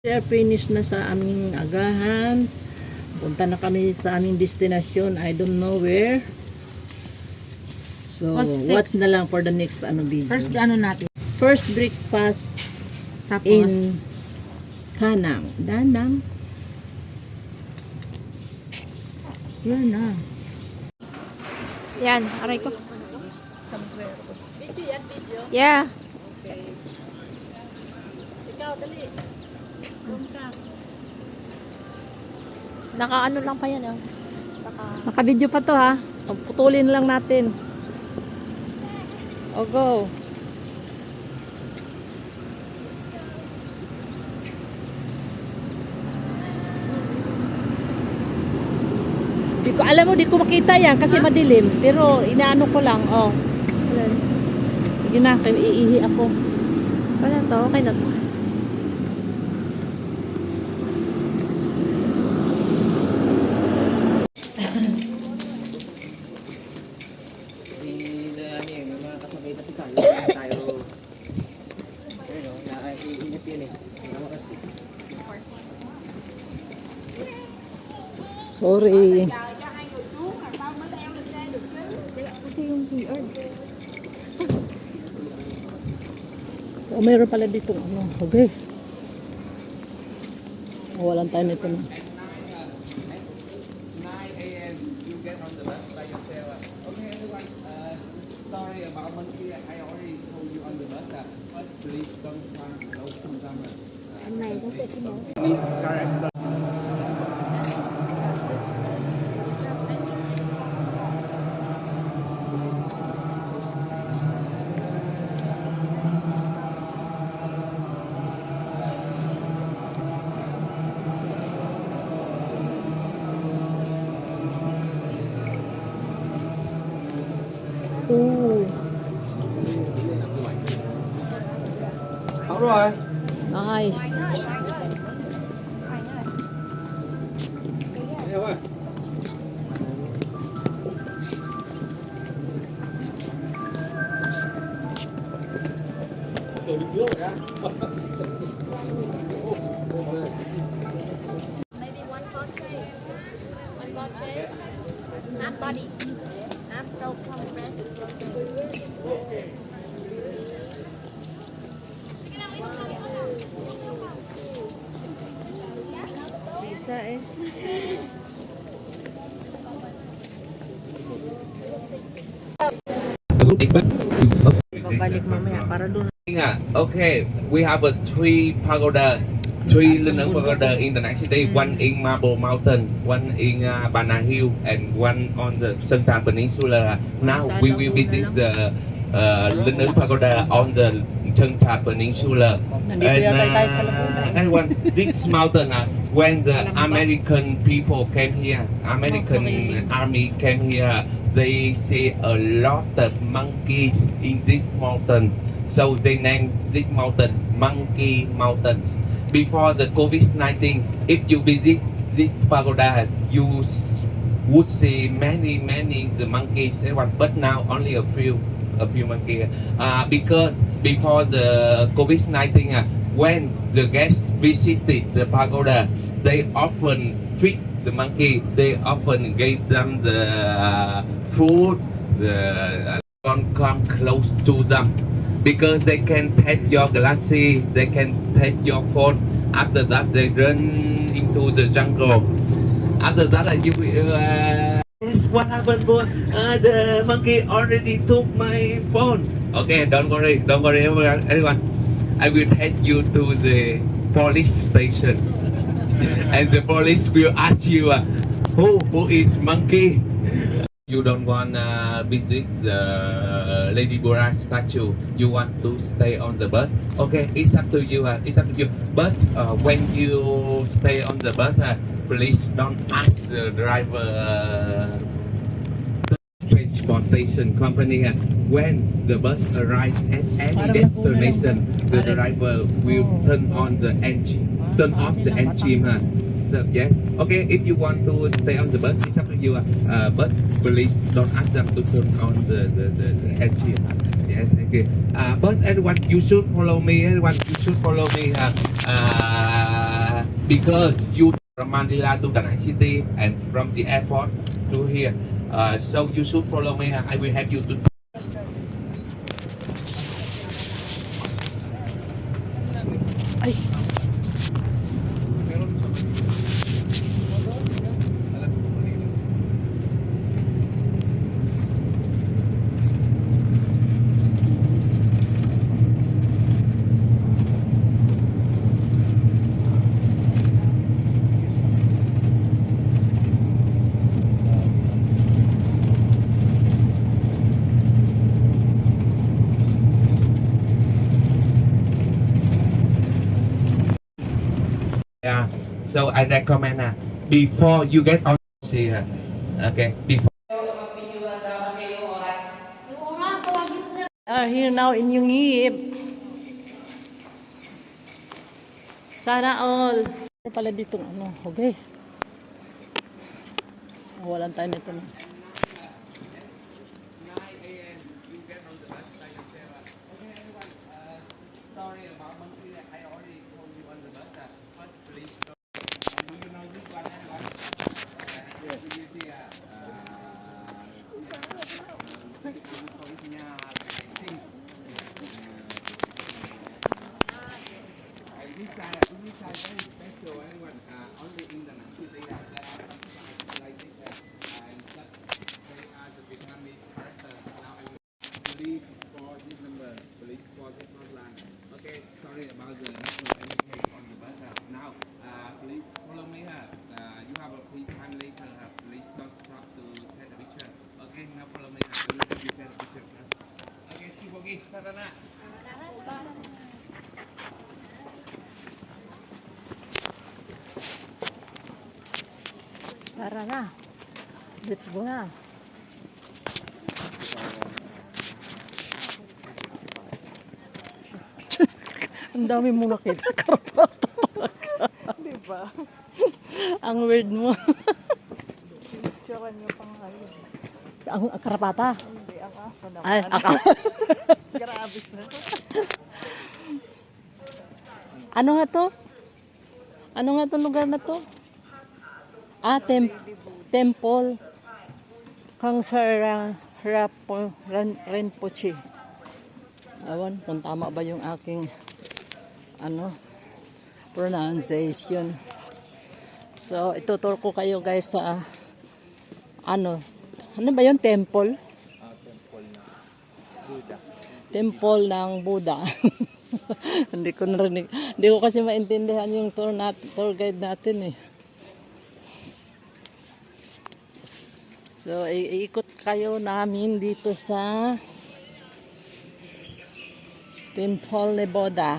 We are finished na sa aming agahan. Punta na kami sa aming destination. I don't know where. So, what's na lang for the next video. First, ano natin? First breakfast Tapos, in Kanang. Danang. yun na. Yan, aray ko. Yeah. Ikaw, dali. Naka-ano lang pa yan, oh. Naka-video pa to, ha. Putulin lang natin. O, go. Di ko, alam mo, di ko makita yan kasi madilim. Pero inaano ko lang, oh. Ayan. Sige na, iihi ako. Wala to, okay na to. Sorry. Kasi yung CR. O, mayroon pala dito. Ano? Okay. Walang tayo nito na. 9 a.m. you get on the bus by yourself. Okay, everyone. Sorry about monkey. I already told you on the bus that but please don't come close to them. Please correct. Oh, Alright. nice. Maybe one portrait. One portrait. Half body. Half soap from the breast. Bisa eh. Ibabalik mamaya para doon. Okay, we have a three Lenong pagoda in the next day. One in Marble Mountain, one in Bana Hill, and one on the Sengtan Peninsula. Now we will visit the Lenong pagoda on the Sengtan Peninsula. And one this mountain, when the American people came here, American army came here, they see a lot of monkeys in this mountain. So they named this mountain Monkey Mountains. Before the COVID-19, if you visit this pagoda, you would see many the monkeys. But now only a few monkeys. Because before the COVID-19, when the guests visited the pagoda, they often feed the monkey. They often gave them the food. Don't come close to them. Because they can take your glasses, they can take your phone. After that, they run into the jungle. After that, you will. Yes, what happened, boss? The monkey already took my phone. Okay, don't worry, everyone. I will take you to the police station, and the police will ask you, who is monkey? You don't want to visit the Lady Bora statue. You want to stay on the bus. Okay, it's up to you. It's up to you. But when you stay on the bus, please don't ask the driver, transportation company. When the bus arrives at any destination, the driver will turn on the engine, turn off the engine. So, yes. Okay, if you want to stay on the bus, it's up to you. But please don't ask them to turn on the engine. Yes, okay. But everyone, you should follow me. Everyone, you should follow me. because you from Manila to Da Nang City and from the airport to here. So you should follow me. I will help you to. Ay, Yeah. So I recommend before you get on here. Okay. Before. are here now in Yungib. Sana all. Ano pala dito ano? Okay. Walang tayo nito na. Sorry about monthly. I already told you on the bus. First, please. Do you know this one? Yes. You see, this side very special. Anyone only in the Nang City there are some like this, and they are the Vietnamese character. Now I will leave for this number, please for this line. Okay, sorry about the national education on the bus. Now, please follow me. You have a free time later. Please don't stop to take a picture. Okay, now follow me. I will let you take a picture first. Okay, Chibogi, Tatana. Tara na. Let's go na. Ang dami mo nakita. Di ba? Ang weird mo. Tsura niyo pang ngayon. Ang karapata. Hindi, ang asa naman. Ay, Grabe na. ano nga to? Ano nga to lugar na to? Ah, temple. Kang Rinpoche. Awan, kung tama ba yung aking pronunciation. So, ituturo ko kayo guys sa ano ba yung temple? Temple ng Buddha. Hindi ko narinig. Hindi ko kasi maintindihan yung tour guide natin eh. So, iikot kayo namin dito sa Temple ni Buddha.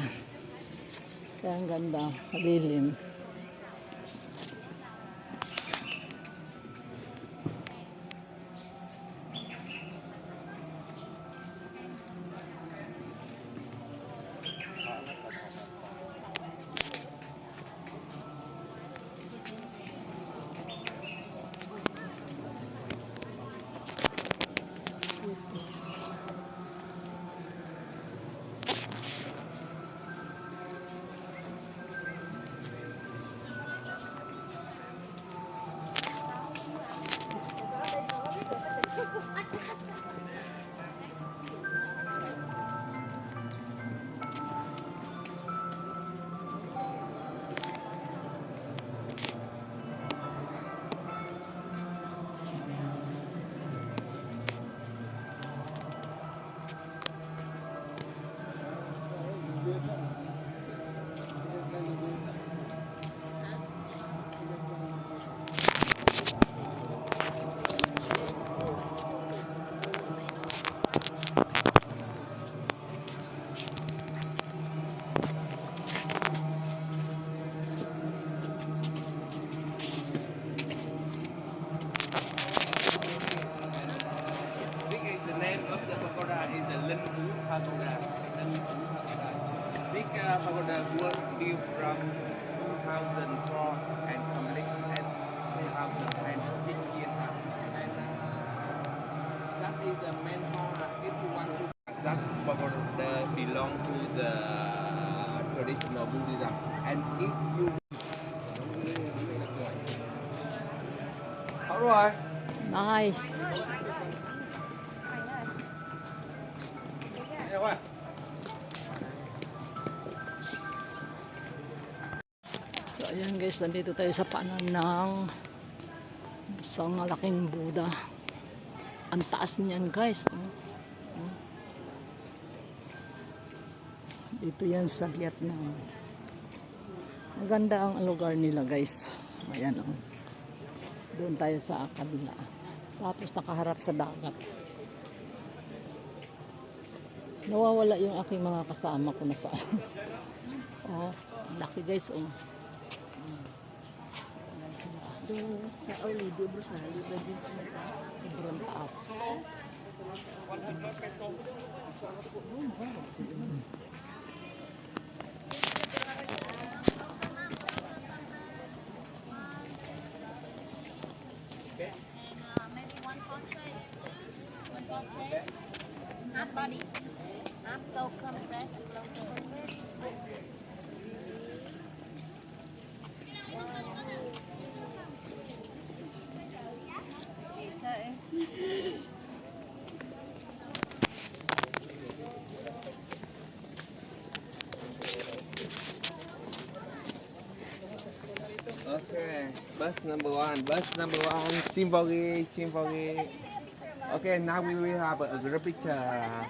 Kaya ang ganda, malilim. The name of the pagoda is the Lin Wu Pagoda. Big pagoda was built from 2004 and completed at 2006 years. And that is the main hall. If you want to, that pagoda belong to the traditional Buddhism. And if you rồi. Nice. So ayan guys, nandito tayo sa paanan ng isang malaking Buddha. Ang taas niyan guys. Dito yan sa Vietnam. Maganda ang lugar nila guys. Ayan o. Doon tayo sa kabila. Tapos nakaharap sa dagat. Nawawala yung aking mga kasama ko na saan. Oh, laki guys oh. Ayan sila. Doon sa Olido, Brusali, pwede Sobrang taas. maybe one portrait. One portrait. Half body. Half so compress and blow compress. Isa eh. Okay, bus number one, Chimbogi. Okay, now we will have a group picture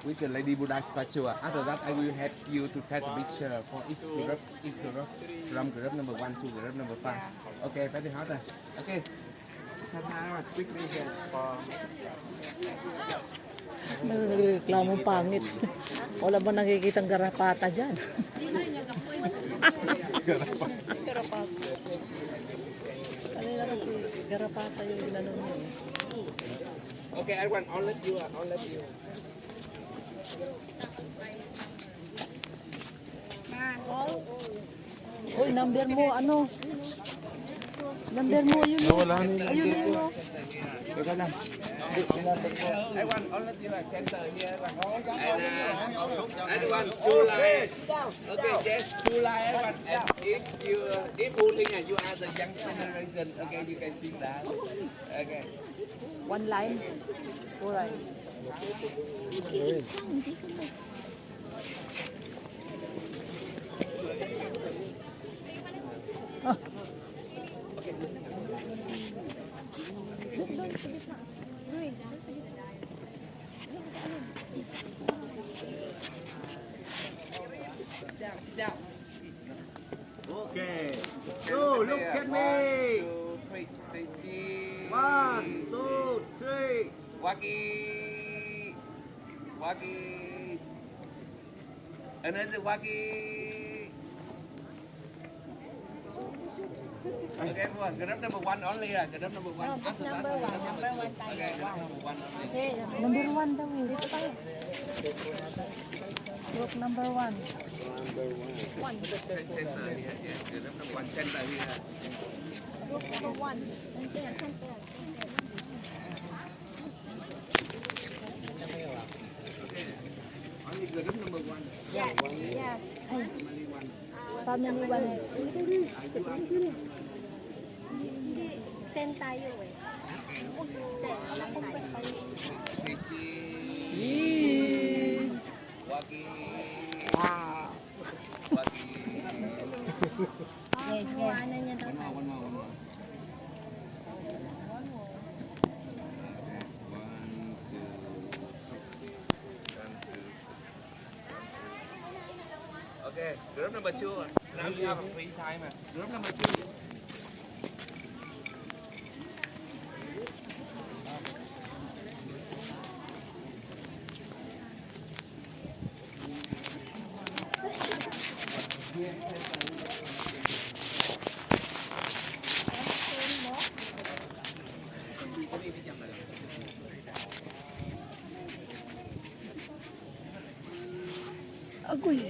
with the Lady Buddha statue. After that, I will help you to take a picture for each group, from group number 1 to group number 5. Okay, very hard. Okay, quickly here for Nagreklamong pangit. Wala ba nakikitang garapata dyan? Kanina kasi garapata yung ginanong mo. Okay, everyone, I'll let you. Uy, number mo, ano? Number mo, yun. Ayun, yun. Everyone, I'll let you center here. And everyone, two lines. Okay, just two lines, everyone. And if who think you are the young generation, okay, you can see that. Okay. One line. Two line. Okay. So, look at me. 1, 2, 3. Waki. Another waki. Okay, everyone. Group number 1 only. Group number 1. After that, Number one tayo. okay, group number 1 only. Number 1 daw eh. Dito tayo. Group number 1. Center here. Yeah, group number 1 center here. Group number one. Center. Only group number 1. Yeah. Only 1. Family 1. Hindi, 10 tayo eh. 10 lang tayo. Yes. Waki. Wow. Waki. Yes, ano niya daw. One more. Okay, group number 2. Now you have a free time. Group number 2. Agoy.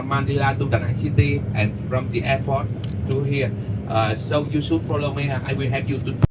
from Manila to Da Nang City and from the airport to here. So you should follow me. I will help you to